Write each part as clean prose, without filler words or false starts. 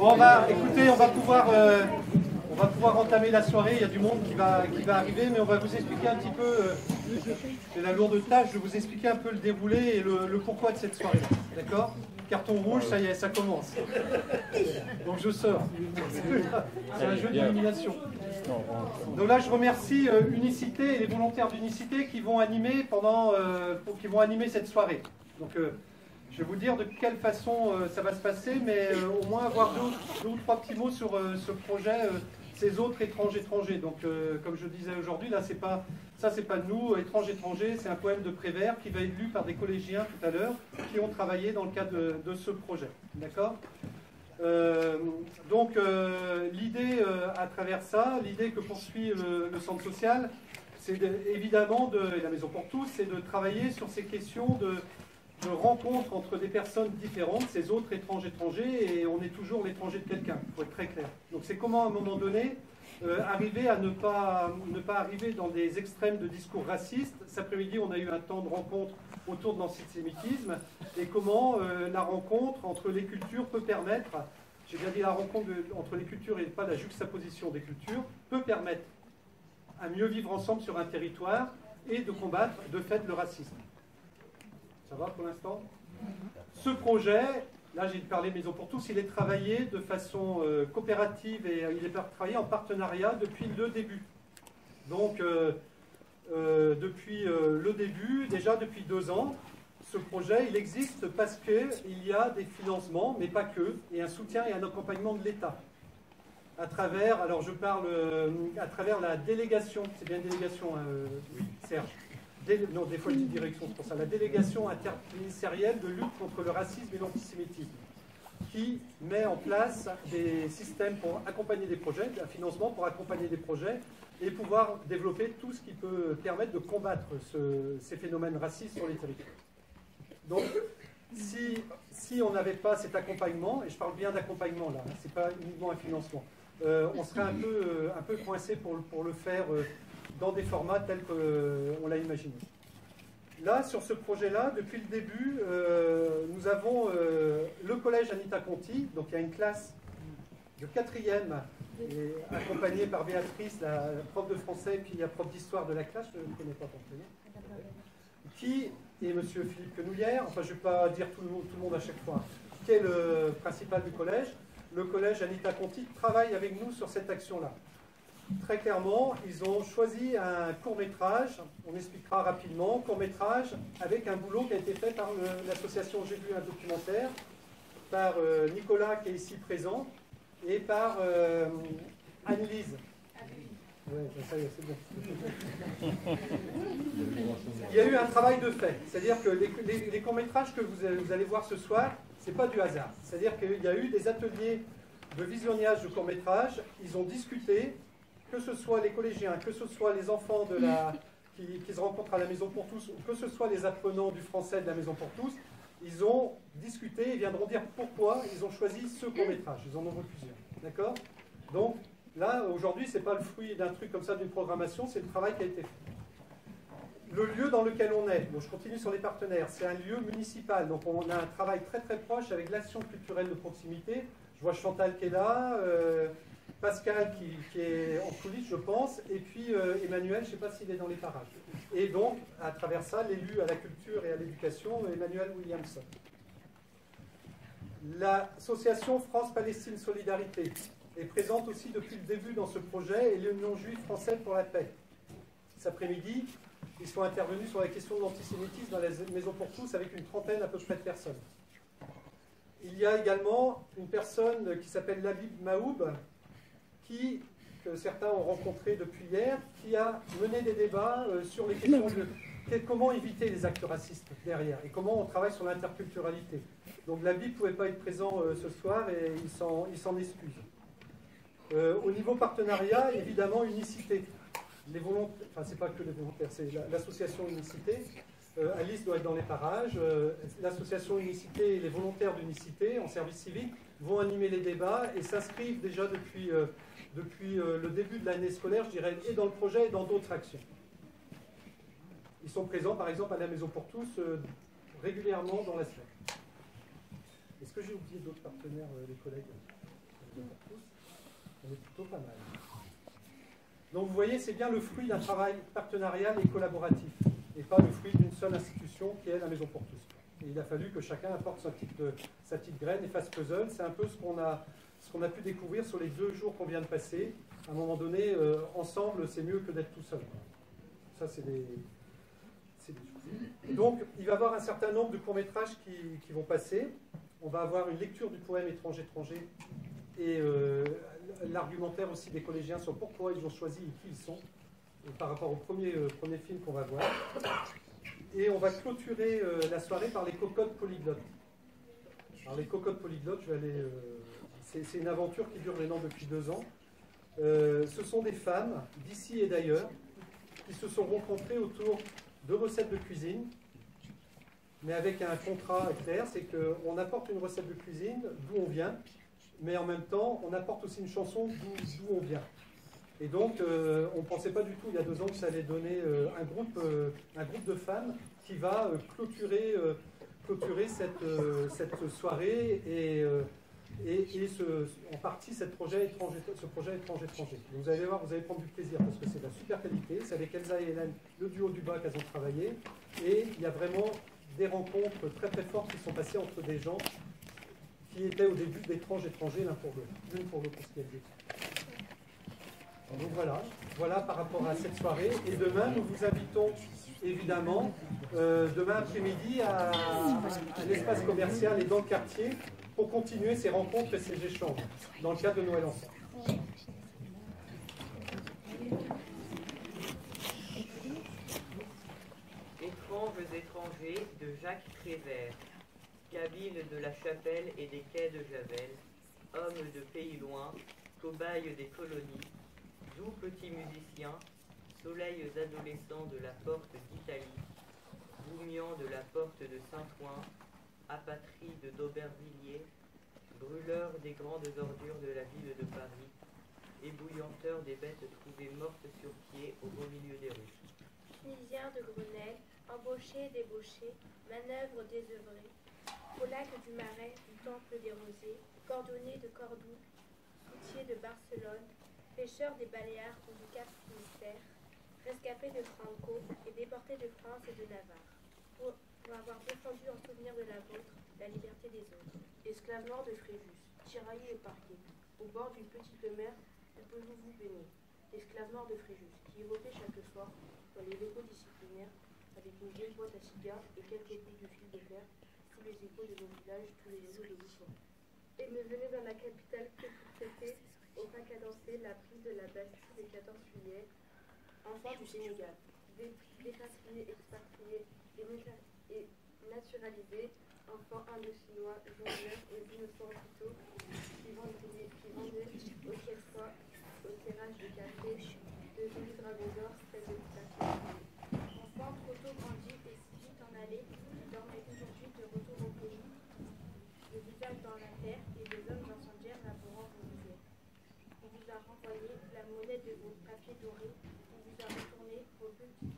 Bon, écoutez, on va pouvoir entamer la soirée. Il y a du monde qui va arriver, mais on va vous expliquer un petit peu. C'est la lourde tâche de vous expliquer un peu le déroulé et le pourquoi de cette soirée. D'accord? Carton rouge, ça y est, ça commence. Donc je sors. C'est un jeu d'élimination. Donc là, je remercie Unicité et les volontaires d'Unicité qui vont animer cette soirée. Donc je vais vous dire de quelle façon ça va se passer, mais au moins avoir deux ou trois petits mots sur ce projet, ces autres étrangers. Donc comme je disais aujourd'hui, là c'est pas nous, étrangers, c'est un poème de Prévert qui va être lu par des collégiens tout à l'heure qui ont travaillé dans le cadre de ce projet. D'accord? Donc l'idée à travers ça, l'idée que poursuit le centre social, c'est évidemment, et la Maison pour tous, c'est de travailler sur ces questions de rencontre entre des personnes différentes, ces autres étrangers, et on est toujours l'étranger de quelqu'un, pour être très clair. Donc c'est comment à un moment donné arriver à ne pas arriver dans des extrêmes de discours racistes. Cet après-midi, on a eu un temps de rencontre autour de l'antisémitisme, et comment la rencontre entre les cultures peut permettre, j'ai bien dit la rencontre entre les cultures et pas la juxtaposition des cultures, peut permettre à mieux vivre ensemble sur un territoire et de combattre de fait le racisme. Ça va pour l'instant? Ce projet, là j'ai parlé Maison pour tous, il est travaillé de façon coopérative et il est travaillé en partenariat depuis le début. Donc depuis le début, déjà depuis 2 ans, ce projet il existe parce qu'il y a des financements, mais pas que, et un soutien et un accompagnement de l'État. À travers, alors je parle à travers la délégation, c'est bien une délégation, oui, Serge. Non, des fois je dis direction, c'est pour ça. La délégation interministérielle de lutte contre le racisme et l'antisémitisme, qui met en place des systèmes pour accompagner des projets, un financement pour accompagner des projets et pouvoir développer tout ce qui peut permettre de combattre ces phénomènes racistes sur les territoires. Donc, si on n'avait pas cet accompagnement, et je parle bien d'accompagnement là, hein, c'est pas uniquement un financement, on serait un peu coincé pour le faire dans des formats tels qu'on l'a imaginé. Là, sur ce projet-là, depuis le début, nous avons le collège Anita Conti, donc il y a une classe de 4e, accompagnée par Béatrice, la prof de français, puis la prof d'histoire de la classe, je ne connais pas ton prénom, qui est M. Philippe Quenouillère, enfin je ne vais pas dire tout le monde à chaque fois, qui est le principal du collège. Le collège Anita Conti travaille avec nous sur cette action-là. Très clairement, ils ont choisi un court-métrage, on expliquera rapidement, court-métrage avec un boulot qui a été fait par l'association J'ai vu un documentaire, par Nicolas qui est ici présent, et par Anne-Lise. Ouais, ça y est, c'est bon. Il y a eu un travail de fait, c'est-à-dire que les courts-métrages que vous allez voir ce soir, ce n'est pas du hasard. C'est-à-dire qu'il y a eu des ateliers de visionnage de courts-métrages, ils ont discuté, que ce soit les collégiens, que ce soit les enfants qui se rencontrent à la Maison pour tous, ou que ce soit les apprenants du français de la Maison pour tous, ils ont discuté et viendront dire pourquoi ils ont choisi ce court-métrage. Ils en ont vu plusieurs. D'accord? Donc là, aujourd'hui, ce n'est pas le fruit d'un truc comme ça, d'une programmation, c'est le travail qui a été fait. Le lieu dans lequel on est, donc je continue sur les partenaires, c'est un lieu municipal. Donc on a un travail très très proche avec l'action culturelle de proximité. Je vois Chantal qui est là, Pascal qui est en coulisses, je pense, et puis Emmanuel, je ne sais pas s'il est dans les parages. Et donc, à travers ça, l'élu à la culture et à l'éducation, Emmanuel Williamson. L'association France-Palestine Solidarité est présente aussi depuis le début dans ce projet, et l'Union juive française pour la paix. Cet après-midi, ils sont intervenus sur la question de l'antisémitisme dans la Maison pour tous avec une trentaine à peu près de personnes. Il y a également une personne qui s'appelle Labib Maoub, que certains ont rencontré depuis hier, qui a mené des débats sur les questions de comment éviter les actes racistes derrière et comment on travaille sur l'interculturalité. Donc Labib ne pouvait pas être présent ce soir et il s'en excuse. Au niveau partenariat, évidemment, Unicité. Les volontaires, enfin c'est pas que les volontaires, c'est l'association Unicité. Alice doit être dans les parages. L'association Unicité et les volontaires d'Unicité en service civique vont animer les débats et s'inscrivent déjà depuis le début de l'année scolaire, je dirais, et dans le projet et dans d'autres actions. Ils sont présents, par exemple, à la Maison pour tous, régulièrement dans la semaine. Est-ce que j'ai oublié d'autres partenaires, les collègues? On est plutôt pas mal. Donc vous voyez, c'est bien le fruit d'un travail partenarial et collaboratif, et pas le fruit d'une seule institution qui est la Maison pour tous. Et il a fallu que chacun apporte sa petite graine et fasse puzzle. C'est un peu ce qu'on a pu découvrir sur les 2 jours qu'on vient de passer. À un moment donné, ensemble, c'est mieux que d'être tout seul. Ça, c'est des choses. Donc, il va y avoir un certain nombre de courts-métrages qui vont passer. On va avoir une lecture du poème Étranger et l'argumentaire aussi des collégiens sur pourquoi ils ont choisi et qui ils sont, par rapport au premier film qu'on va voir. Et on va clôturer la soirée par les cocottes polyglottes. Alors les cocottes polyglottes, c'est une aventure qui dure maintenant depuis 2 ans. Ce sont des femmes d'ici et d'ailleurs qui se sont rencontrées autour de recettes de cuisine, mais avec un contrat clair, c'est qu'on apporte une recette de cuisine d'où on vient, mais en même temps, on apporte aussi une chanson d'où on vient. Et donc, on ne pensait pas du tout, il y a 2 ans, que ça allait donner un groupe de femmes qui va clôturer cette soirée et en partie ce projet étranger. Vous allez voir, vous allez prendre du plaisir parce que c'est de la super qualité. C'est avec Elsa et Hélène, le duo du bas, qu'elles ont travaillé. Et il y a vraiment des rencontres très très fortes qui sont passées entre des gens qui étaient au début étrangers l'un pour l'autre, ce qu'elle dit. Donc voilà par rapport à cette soirée. Et demain, nous vous invitons évidemment, demain après-midi, à l'espace commercial et dans le quartier pour continuer ces rencontres et ces échanges dans le cadre de Noël ensemble. Étranges étrangers de Jacques Prévert, Kabyle de la Chapelle et des quais de Javel, hommes de pays loin, cobayes des colonies, doux petits musiciens, soleils adolescents de la porte d'Italie, boumians de la porte de Saint-Ouen, apatrides d'Aubervilliers, brûleurs des grandes ordures de la ville de Paris, ébouillanteurs des bêtes trouvées mortes sur pied au beau milieu des rues. Tunisiens de Grenelle, embauchés, débauchés, manœuvres désœuvrées, au lac du Marais, du temple des Rosées, cordonniers de Cordoue, routiers de Barcelone, pêcheurs des Baléares ou du Cap Finistère, rescapés de Franco et déportés de France et de Navarre, pour avoir défendu en souvenir de la vôtre la liberté des autres. Esclaves morts de Fréjus, tiraillés et parqués, au bord d'une petite mer, ne pouvez-vous baigner. Esclaves morts de Fréjus, qui évoquaient chaque soir, dans les locaux disciplinaires, avec une vieille boîte à cigares et quelques bouts de fil de fer, tous les échos de nos villages, tous les échos de l'histoire. Et ne venez dans la capitale que pour fêter, au pas cadencé, la prise de la Bastille le 14 juillet, Enfants du Sénégal, déracinés, expatriés et naturalisés, enfants indo-chinois, jongeurs et innocents hôpitaux, qui vendaient au tiers-fois, au tirage de café, de jolis dragons d'or, celles de papier. Enfants trop tôt grandis et si vite en allés, dormaient aujourd'hui de retour au pays, le visage dans la terre et des hommes incendiaires labourant vos misères. On vous a renvoyé la monnaie de vos papiers dorés, on vous a retourné vos petits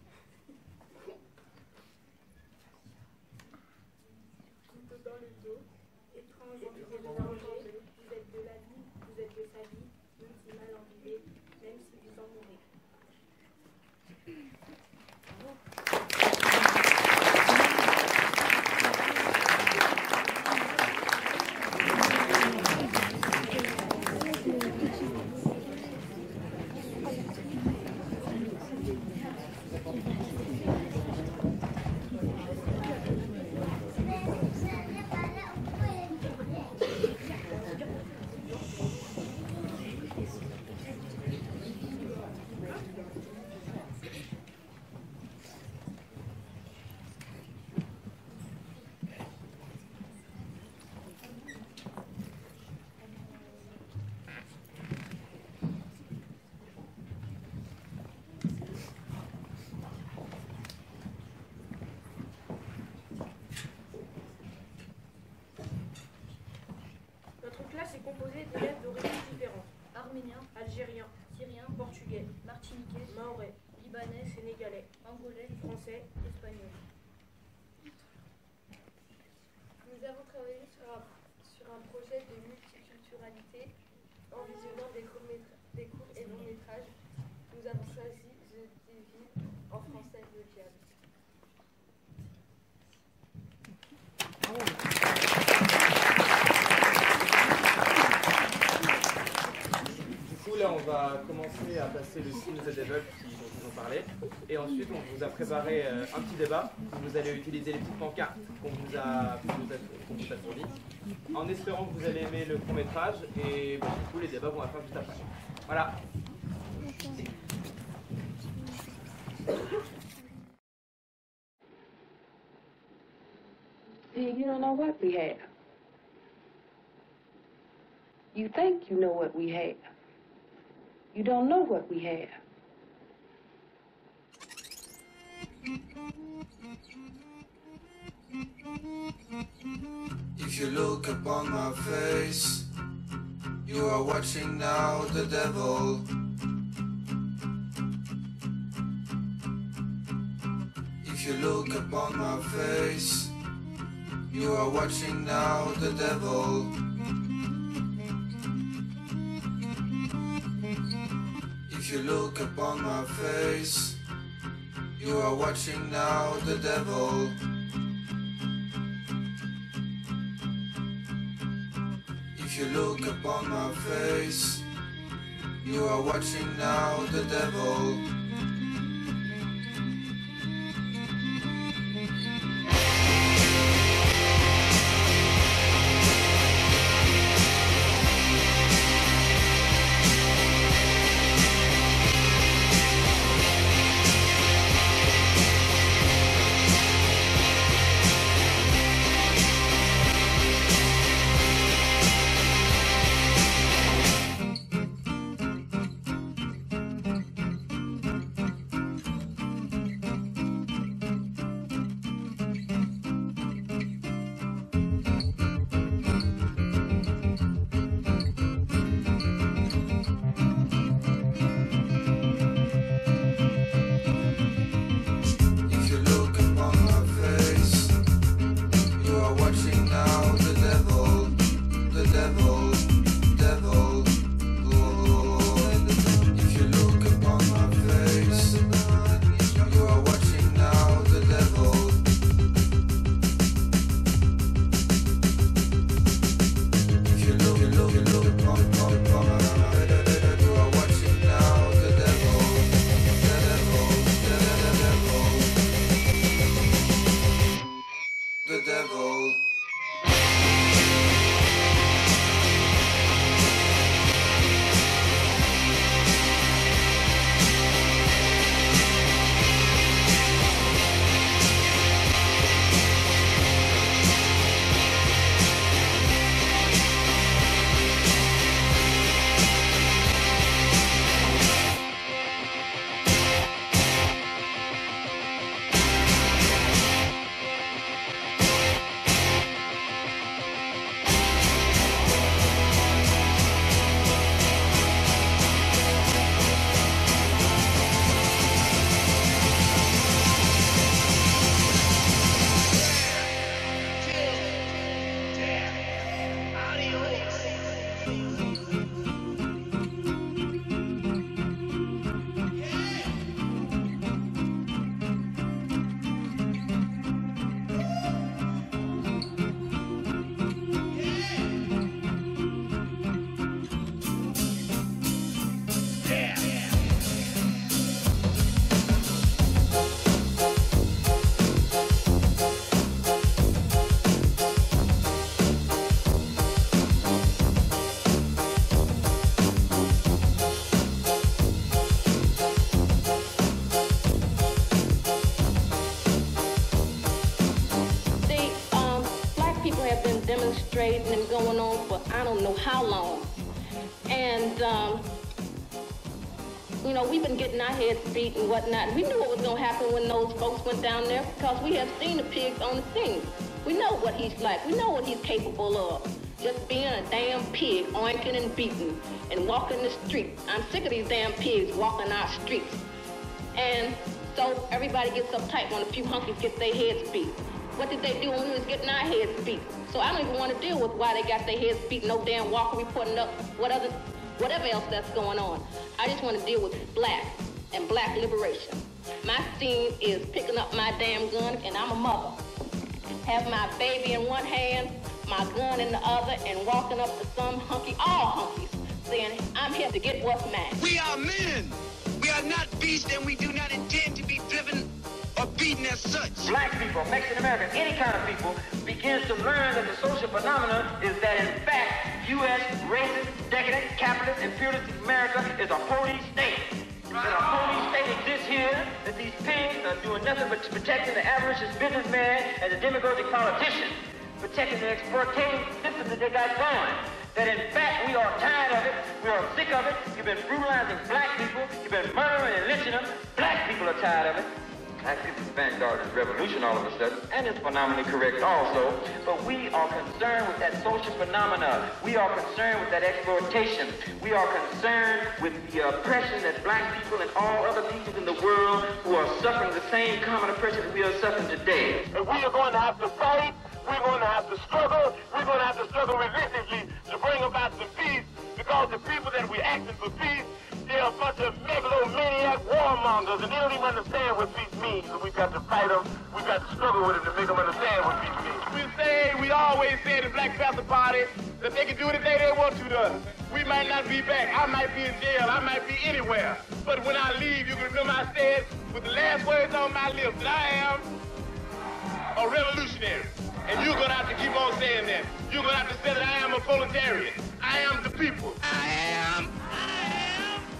couteaux dans le dos, étranges et dérangés, vous êtes de la vie, vous êtes de sa vie, même si mal en vivez, même si vous en mourrez. Notre classe est composée d'élèves d'origines différentes. Arméniens, Algériens, Syriens, Portugais, Martiniquais, Mahorais, Libanais, Sénégalais, Angolais, Français, Espagnols. Nous avons travaillé sur un projet de multiculturalité En visionnant des courts et longs métrages, nous avons choisi The Devil, en français Le Diable. Du coup, là, on va commencer à passer le film The Devil dont ils ont parlé. Et ensuite, on vous a préparé un petit débat où vous allez utiliser les petites pancartes qu'on vous a fournies, en espérant que vous allez aimer le court-métrage. Et bon, du coup, les débats vont la faire juste après. Voilà. You don't know what we have. You think you know what we have. You don't know what we have. If you look upon my face, you are watching now the devil. If you look upon my face, you are watching now the devil. If you look upon my face, you are watching now the devil. If you look upon my face, you are watching now the devil. demonstrating and going on for I don't know how long. And, you know, we've been getting our heads beat and whatnot. We knew what was going to happen when those folks went down there because we have seen the pigs on the scene. We know what he's like. We know what he's capable of. Just being a damn pig, oinking and beating and walking the street. I'm sick of these damn pigs walking our streets. And so everybody gets uptight when a few hunkies get their heads beat. What did they do when we was getting our heads beat? So I don't even want to deal with why they got their heads beat. No damn Walker reporting up what other whatever else that's going on. I just want to deal with black and black liberation. My scene is picking up my damn gun, and I'm a mother. Have my baby in one hand, my gun in the other, and walking up to some hunky, all hunkies, saying, I'm here to get what's mine. We are men. We are not beasts, and we do not intend to be driven or beaten as such. Black people, Mexican Americans, any kind of people, begins to learn that the social phenomenon is that in fact, U.S. racist, decadent, capitalist, imperialist America is a police state. That a police state exists here, that these pigs are doing nothing but protecting the avaricious businessman and the demagogic politician, protecting the exploitative system that they got going. That in fact we are tired of it, we are sick of it, you've been brutalizing black people, you've been murdering and lynching them, black people are tired of it. Black people's vanguard is revolution all of a sudden, and it's phenomenally correct also, but we are concerned with that social phenomena. We are concerned with that exploitation. We are concerned with the oppression that black people and all other people in the world who are suffering the same common oppression that we are suffering today. And we are going to have to fight, we're going to have to struggle, we're going to have to struggle relentlessly to bring about some peace, because the people that we're asking for peace, they're a bunch of megalomaniac warmongers, and they don't even understand what peace means. So we've got to fight them, we've got to struggle with them to make them understand what peace means. We always say in the Black Panther Party that they can do anything they want to us. We might not be back, I might be in jail, I might be anywhere. But when I leave, you can remember I said with the last words on my lips that I am a revolutionary. And you're going to have to keep on saying that. You're going to have to say that I am a proletarian. I am the people. I am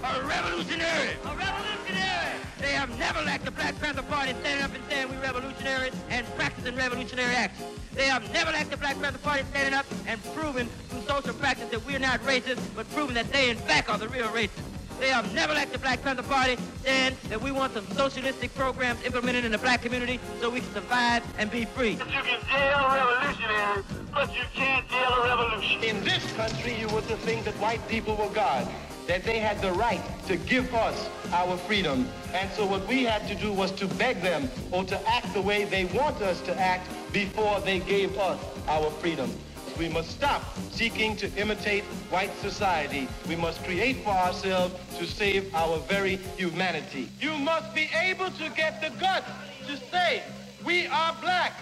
a revolutionary. A revolutionary! They have never lacked the Black Panther Party standing up and saying we revolutionaries and practicing revolutionary action. They have never lacked the Black Panther Party standing up and proving through social practice that we're not racist, but proving that they in fact are the real racists. They have never lacked the Black Panther Party saying that we want some socialistic programs implemented in the black community so we can survive and be free. You can jail revolutionaries, but you can't jail a revolution. In this country, you were to think that white people were God, that they had the right to give us our freedom. And so what we had to do was to beg them or to act the way they want us to act before they gave us our freedom. We must stop seeking to imitate white society. We must create for ourselves to save our very humanity. You must be able to get the guts to say, we are black.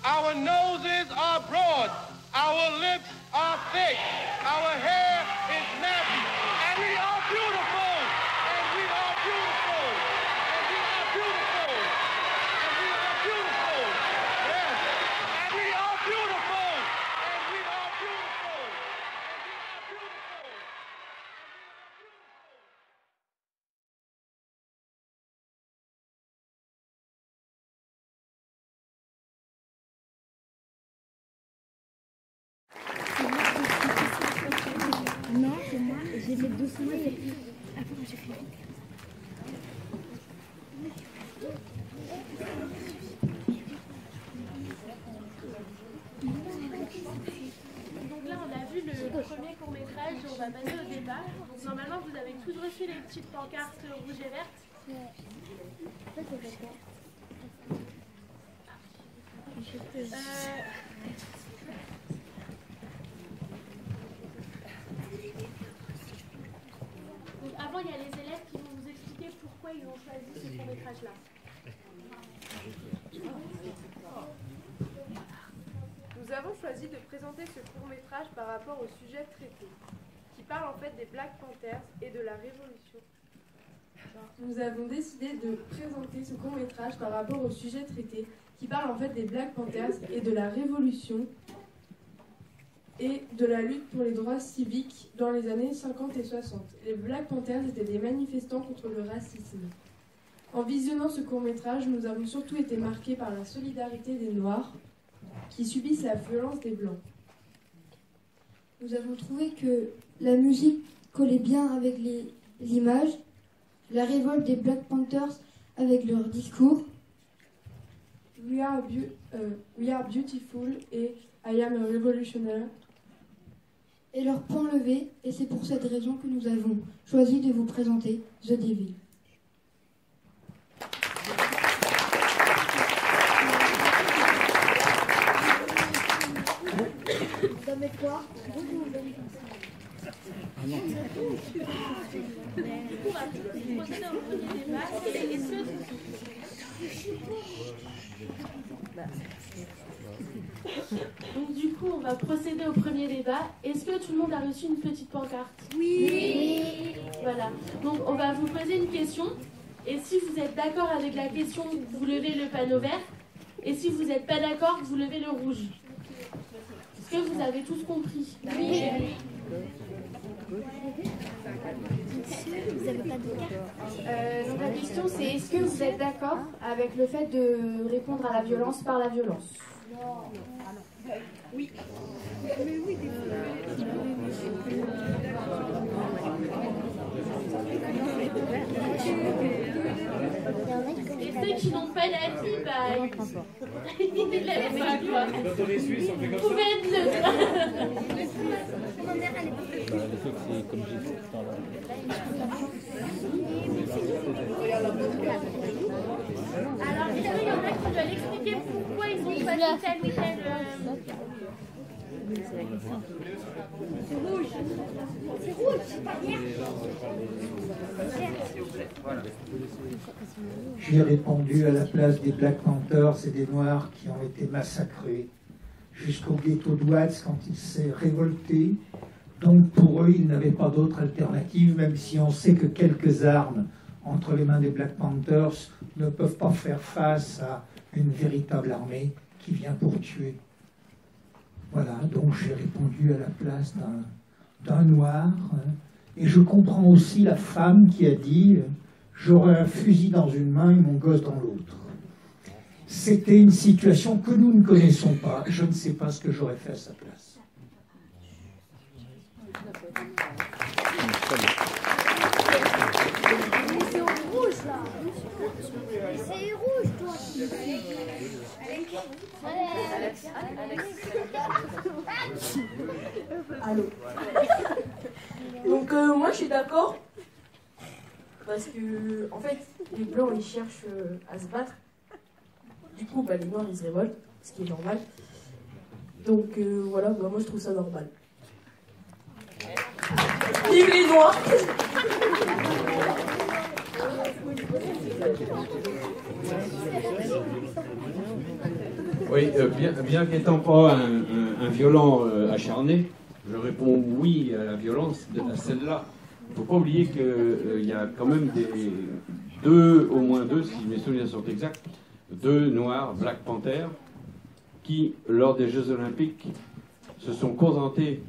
Our noses are broad. Our lips are thick. Our hair is nappy. And we are beautiful. And we are beautiful. And we are beautiful. And we are beautiful. Yes. And we are beautiful. And we are beautiful. And we are beautiful. Non, c'est moi, j'ai fait doucement et après j'ai fait vite. Donc là, on a vu le premier court-métrage, on va passer au débat. Donc normalement, vous avez tous reçu les petites pancartes rouges et vertes. Donc avant, il y a les élèves qui vont vous expliquer pourquoi ils ont choisi ce court-métrage-là. Nous avons choisi de présenter ce court-métrage par rapport au sujet traité, qui parle en fait des Black Panthers et de la Révolution. Nous avons décidé de présenter ce court-métrage par rapport au sujet traité, qui parle en fait des Black Panthers et de la Révolution et de la lutte pour les droits civiques dans les années 50 et 60. Les Black Panthers étaient des manifestants contre le racisme. En visionnant ce court-métrage, nous avons surtout été marqués par la solidarité des Noirs qui subissent la violence des Blancs. Nous avons trouvé que la musique collait bien avec l'image, la révolte des Black Panthers avec leur discours. We are beautiful et I am a revolutionary. Et leur point levé, et c'est pour cette raison que nous avons choisi de vous présenter The Devil. Donc du coup, on va procéder au premier débat. Est-ce que tout le monde a reçu une petite pancarte? Oui. Voilà. Donc on va vous poser une question. Et si vous êtes d'accord avec la question, vous levez le panneau vert. Et si vous n'êtes pas d'accord, vous levez le rouge. Est-ce que vous avez tous compris? Oui. Vous avez pas de carte? Donc la question c'est est-ce que vous êtes d'accord avec le fait de répondre à la violence par la violence? Oui. Mais oui, Et ceux qui n'ont pas d'avis, bah, ils l'aiment pas, quoi. Vous pouvez être neutre. Alors, il y en a qui veulent expliquer pourquoi ils ont choisi tel ou tel. C'est rouge. C'est rouge. J'ai répondu à la place des Black Panthers et des Noirs qui ont été massacrés jusqu'au ghetto de Watts quand il s'est révolté. Donc pour eux, ils n'avaient pas d'autre alternative, même si on sait que quelques armes entre les mains des Black Panthers ne peuvent pas faire face à une véritable armée qui vient pour tuer. Voilà, donc j'ai répondu à la place d'un noir. Et je comprends aussi la femme qui a dit « j'aurais un fusil dans une main et mon gosse dans l'autre ». C'était une situation que nous ne connaissons pas. Je ne sais pas ce que j'aurais fait à sa place. C'est rouge là. C'est rouge toi. Allô. Donc moi je suis d'accord parce que en fait les blancs ils cherchent à se battre. Du coup bah, les noirs ils se révoltent, ce qui est normal. Donc voilà, bah, moi je trouve ça normal. Vive les noirs. Oui, bien qu'étant pas un violent acharné, je réponds oui à la violence, à celle-là. Il ne faut pas oublier qu'il y a quand même au moins deux, si mes souvenirs sont exacts, deux noirs, Black Panther, qui, lors des Jeux Olympiques, se sont contentés.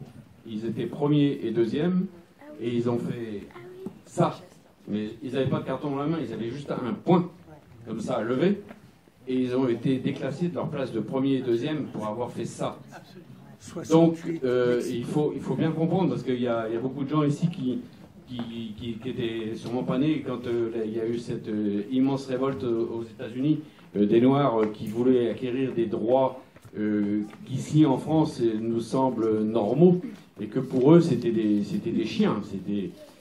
Ils étaient premiers et deuxièmes, et ils ont fait ça. Mais ils n'avaient pas de carton dans la main, ils avaient juste un point, comme ça, à lever. Et ils ont été déclassés de leur place de premier et deuxième pour avoir fait ça. Donc, il faut bien comprendre, parce qu'il y a beaucoup de gens ici qui étaient sûrement pas nés quand il y a eu cette immense révolte aux États-Unis, des Noirs qui voulaient acquérir des droits qui, ici en France, nous semblent normaux, et que pour eux, c'était des chiens.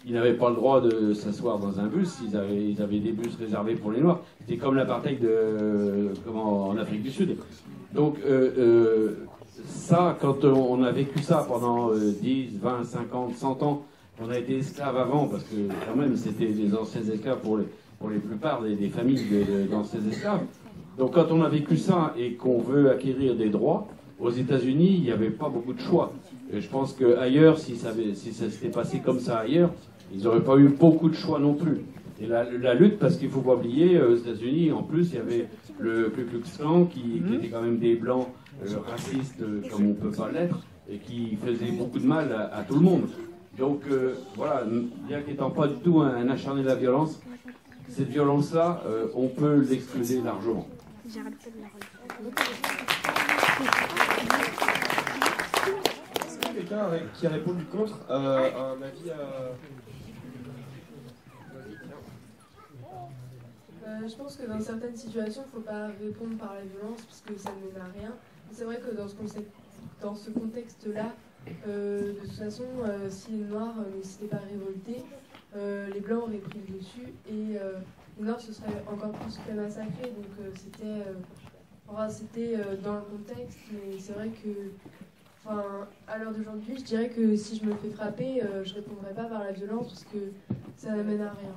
Ils n'avaient pas le droit de s'asseoir dans un bus, ils avaient des bus réservés pour les Noirs. C'était comme l'apartheid en Afrique du Sud. Donc ça, quand on a vécu ça pendant 10, 20, 50, 100 ans, on a été esclaves avant, parce que quand même c'était des anciens esclaves pour les plupart des familles d'anciens esclaves. Donc quand on a vécu ça et qu'on veut acquérir des droits, aux États-Unis, il n'y avait pas beaucoup de choix. Et je pense qu'ailleurs, si ça s'était passé comme ça ailleurs, ils n'auraient pas eu beaucoup de choix non plus. Et la lutte, parce qu'il ne faut pas oublier, aux États-Unis, en plus, il y avait le Ku Klux Klan, qui était quand même des blancs racistes, comme on ne peut pas l'être, et qui faisaient beaucoup de mal à tout le monde. Donc voilà, bien qu'étant pas du tout un acharné de la violence, cette violence-là, on peut l'excluser largement. Est-ce que quelqu'un qui a répondu contre a un avis à... Je pense que dans certaines situations, il ne faut pas répondre par la violence parce que ça ne mène à rien. C'est vrai que dans ce contexte-là, de toute façon, si les Noirs ne s'étaient pas révoltés, les Blancs auraient pris le dessus et les Noirs se seraient encore plus fait massacrer. Donc c'était dans le contexte, mais c'est vrai que enfin, à l'heure d'aujourd'hui, je dirais que si je me fais frapper, je répondrai pas par la violence parce que ça n'amène à rien.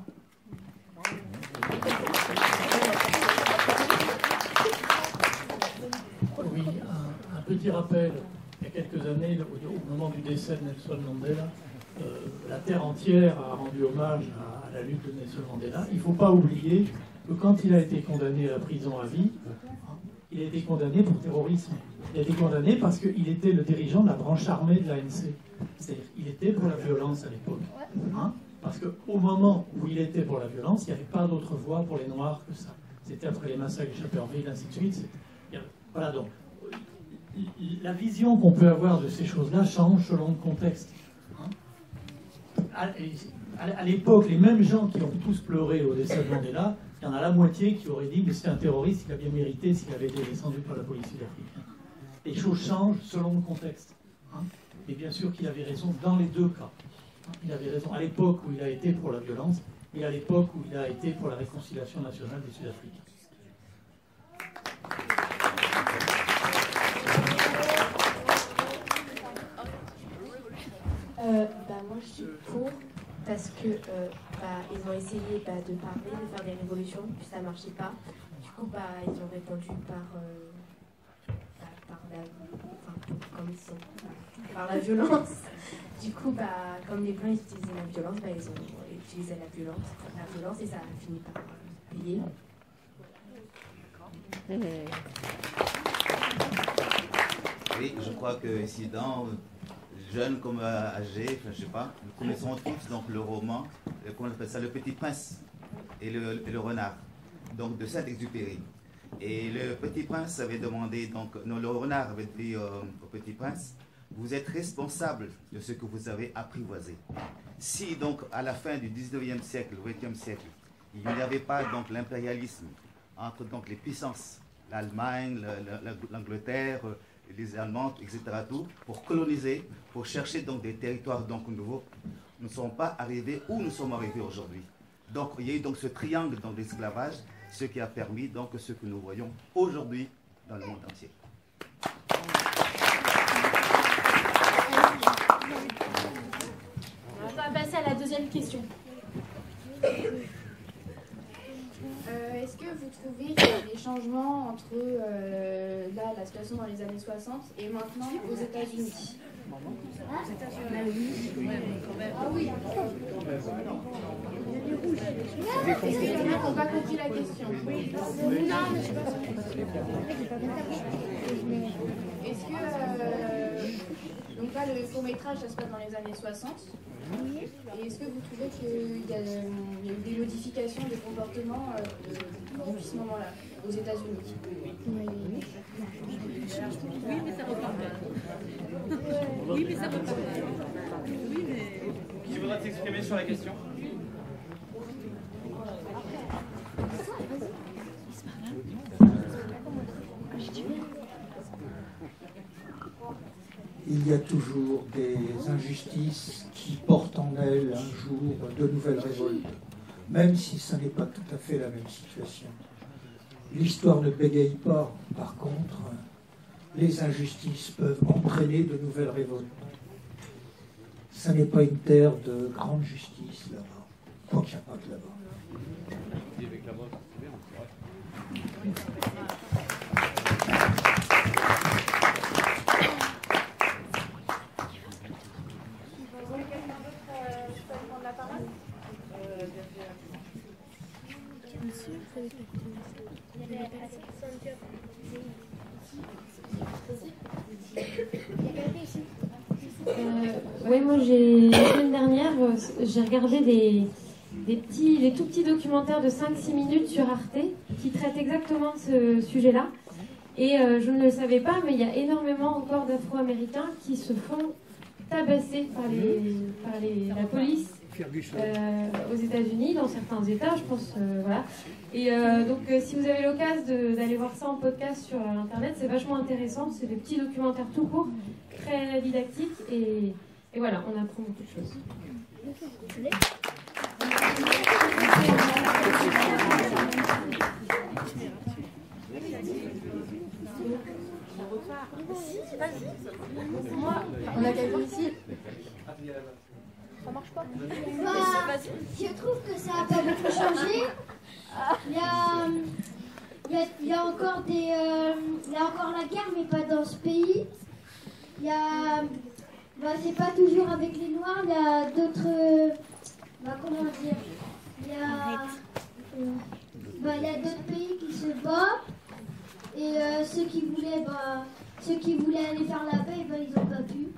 Oui, un petit rappel. Il y a quelques années, au moment du décès de Nelson Mandela, la terre entière a rendu hommage à la lutte de Nelson Mandela. Il ne faut pas oublier que quand il a été condamné à la prison à vie, il a été condamné pour terrorisme. Il a été condamné parce qu'il était le dirigeant de la branche armée de l'ANC. C'est-à-dire qu'il était pour la violence à l'époque. Parce qu'au moment où il était pour la violence, il n'y avait pas d'autre voie pour les Noirs que ça. C'était après les massacres de Chapperville, ainsi de suite. Voilà, donc, la vision qu'on peut avoir de ces choses-là change selon le contexte. À l'époque, les mêmes gens qui ont tous pleuré au décès de Mandela, il y en a la moitié qui auraient dit que c'est un terroriste, il a bien mérité s'il avait été descendu par la police sud-africaine. Les choses changent selon le contexte. Et bien sûr qu'il avait raison dans les deux cas. Il avait raison à l'époque où il a été pour la violence et à l'époque où il a été pour la réconciliation nationale des Sud-Africains. Moi je suis pour parce que ils ont essayé de parler, de faire des révolutions, puis ça marchait pas. Du coup ils ont répondu par la violence. Du coup comme les Blancs utilisaient la violence, ils ont utilisé la violence et ça a fini par payer. Oui, je crois que ici dans jeunes comme âgés, enfin, je sais pas, nous connaissons tous donc le roman, comment on appelle ça, Le Petit Prince et le Renard, donc de Saint-Exupéry. Et le Petit Prince avait demandé, donc, non, le Renard avait dit au Petit Prince, vous êtes responsable de ce que vous avez apprivoisé. Si donc à la fin du 19e siècle, le 20e siècle, il n'y avait pas donc l'impérialisme entre donc les puissances, l'Allemagne, l'Angleterre, les Allemands, etc., tout, pour coloniser, pour chercher donc des territoires donc nouveaux, nous ne sommes pas arrivés où nous sommes arrivés aujourd'hui. Donc il y a eu donc ce triangle d'esclavage, ce qui a permis donc ce que nous voyons aujourd'hui dans le monde entier. On va passer à la deuxième question. Est-ce que vous trouvez qu'il y a des changements entre la situation dans les années 60 et maintenant aux États-Unis? Ah oui. On n'a pas compris la question. Non, mais je sais pas. Est-ce que donc là le court-métrage ça se passe dans les années 60? Et est-ce que vous trouvez qu'il y a eu des modifications de comportement depuis ce moment-là aux États-Unis? Oui, mais ça repart mal. Oui, mais ça repart mal. Oui, mais... Qui voudra s'exprimer sur la question? Il y a toujours des injustices qui portent en elles un jour de nouvelles révoltes, même si ce n'est pas tout à fait la même situation. L'histoire ne bégaye pas, par contre, les injustices peuvent entraîner de nouvelles révoltes. Ce n'est pas une terre de grande justice là-bas, quoi qu'il n'y a pas que là-bas. Oui, moi la semaine dernière, j'ai regardé des tout petits documentaires de 5-6 minutes sur Arte qui traitent exactement ce sujet-là. Et je ne le savais pas, mais il y a énormément encore d'Afro-Américains qui se font tabasser par la police aux États-Unis, dans certains États, je pense. Voilà. Et donc, si vous avez l'occasion d'aller voir ça en podcast sur Internet, c'est vachement intéressant. C'est des petits documentaires tout courts, très didactiques, et voilà, on apprend beaucoup de choses. Moi, on a quelqu'un ici. Ça marche pas. Je trouve que ça n'a pas beaucoup changé. Il y a encore la guerre, mais pas dans ce pays. C'est pas toujours avec les Noirs. Il y a d'autres. Comment dire. Il y a d'autres pays qui se battent. Et ceux qui voulaient aller faire la paix, ils n'ont pas pu.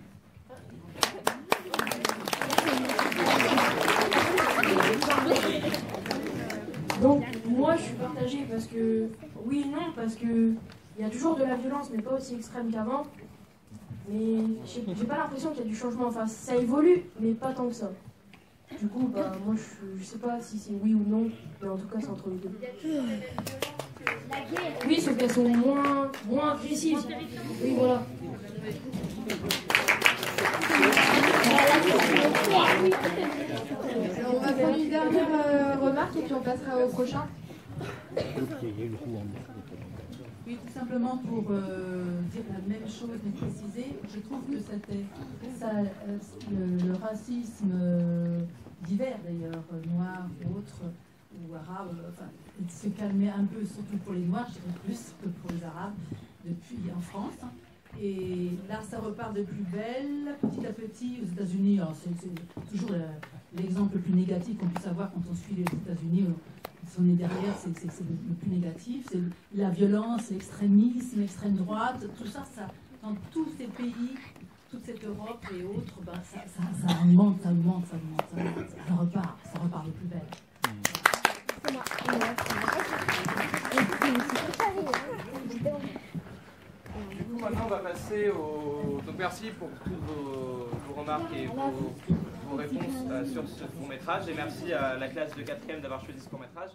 Donc moi je suis partagée parce que oui et non, parce que il y a toujours de la violence mais pas aussi extrême qu'avant. Mais j'ai pas l'impression qu'il y a du changement, enfin ça évolue mais pas tant que ça. Du coup moi je sais pas si c'est oui ou non, mais en tout cas c'est entre les deux. Oui, sauf qu'elles sont moins agressives. Oui voilà. On va faire une dernière remarque et puis on passera au prochain. Oui, tout simplement pour dire la même chose mais préciser, je trouve que le racisme divers d'ailleurs, noir ou autre, ou arabe, enfin, se calmait un peu, surtout pour les noirs, je dirais plus que pour les arabes, depuis en France. Et là, ça repart de plus belle, petit à petit, aux États-Unis. C'est toujours l'exemple le plus négatif qu'on puisse avoir quand on suit les États-Unis. Si on est derrière, c'est le plus négatif. C'est la violence, l'extrémisme, l'extrême droite, tout ça, dans tous ces pays, toute cette Europe et autres, ça monte, ça repart de plus belle. Du coup, maintenant, on va passer au... Donc, merci pour toutes vos remarques et vos réponses sur ce court-métrage. Et merci à la classe de 4e d'avoir choisi ce court-métrage.